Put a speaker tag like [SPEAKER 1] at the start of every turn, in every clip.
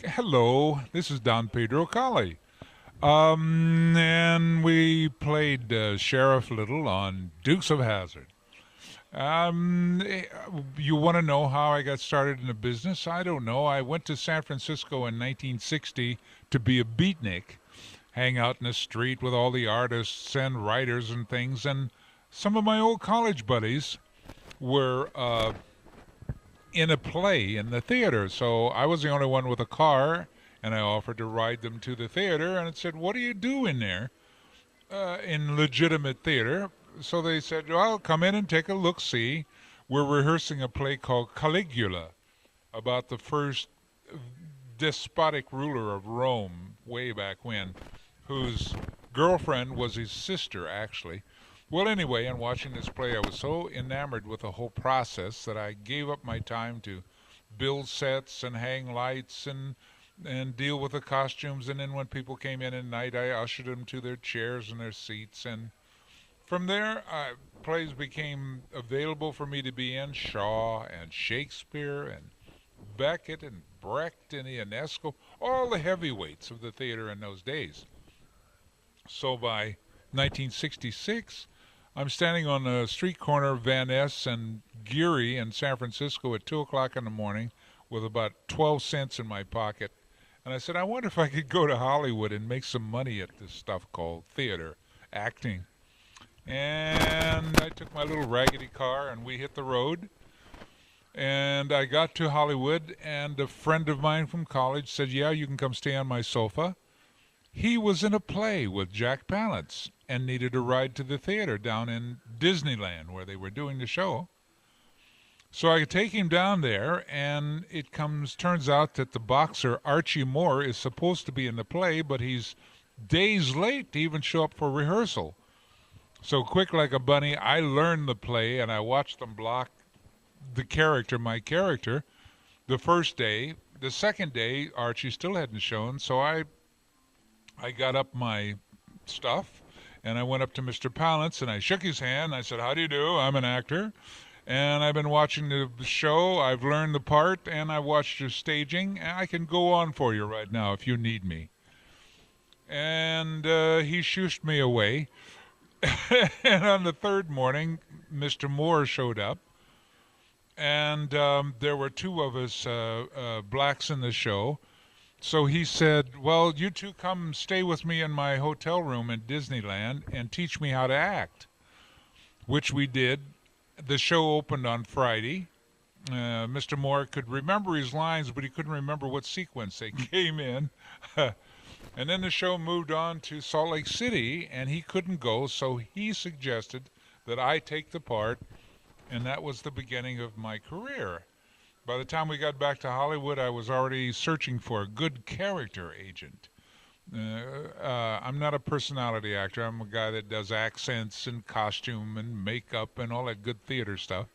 [SPEAKER 1] Hello, this is Don Pedro Colley. And we played Sheriff Little on Dukes of Hazzard. You want to know how I got started in the business? I don't know. I went to San Francisco in 1960 to be a beatnik, hang out in the street with all the artists and writers and things. And some of my old college buddies were in a play in the theater. So I was the only one with a car, and I offered to ride them to the theater. And it said, "What do you do in there in legitimate theater?" So they said, "Well, come in and take a look. See, we're rehearsing a play called Caligula about the first despotic ruler of Rome way back when, whose girlfriend was his sister, actually." Well, anyway, in watching this play, I was so enamored with the whole process that I gave up my time to build sets and hang lights and deal with the costumes. And then when people came in at night, I ushered them to their chairs and their seats. And from there, plays became available for me to be in: Shaw and Shakespeare and Beckett and Brecht and Ionesco, all the heavyweights of the theater in those days. So by 1966, I'm standing on the street corner of Van Ness and Geary in San Francisco at 2 o'clock in the morning with about 12 cents in my pocket. And I said, I wonder if I could go to Hollywood and make some money at this stuff called theater, acting. And I took my little raggedy car and we hit the road. And I got to Hollywood, and a friend of mine from college said, "Yeah, you can come stay on my sofa." He was in a play with Jack Palance and needed a ride to the theater down in Disneyland where they were doing the show. So I take him down there, and turns out that the boxer Archie Moore is supposed to be in the play, but he's days late to even show up for rehearsal. So quick like a bunny, I learned the play and I watched them block my character, the first day. The second day, Archie still hadn't shown, so I got up my stuff and I went up to Mr. Palance and I shook his hand. I said, "How do you do? I'm an actor. And I've been watching the show. I've learned the part and I watched your staging. And I can go on for you right now if you need me." And he shooshed me away. And on the third morning, Mr. Moore showed up. And there were two of us blacks in the show. So he said, "Well, you two come stay with me in my hotel room in Disneyland and teach me how to act," which we did. The show opened on Friday. Mr. Moore could remember his lines, but he couldn't remember what sequence they came in. And then the show moved on to Salt Lake City, and he couldn't go, so he suggested that I take the part, and that was the beginning of my career. By the time we got back to Hollywood, I was already searching for a good character agent. I'm not a personality actor. I'm a guy that does accents and costume and makeup and all that good theater stuff.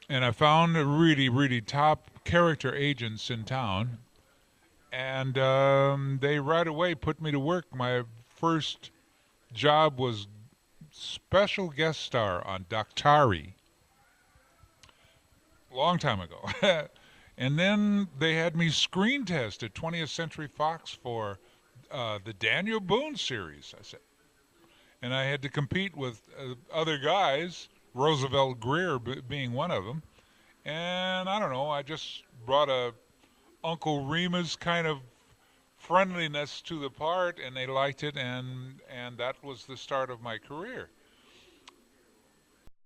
[SPEAKER 1] And I found really, really top character agents in town, and they right away put me to work. My first job was special guest star on Daktari, long time ago. And then they had me screen test at 20th Century Fox for the Daniel Boone series. I said, and I had to compete with other guys, Roosevelt Greer being one of them. And I don't know, I just brought a Uncle Remus kind of friendliness to the part, and they liked it, and that was the start of my career.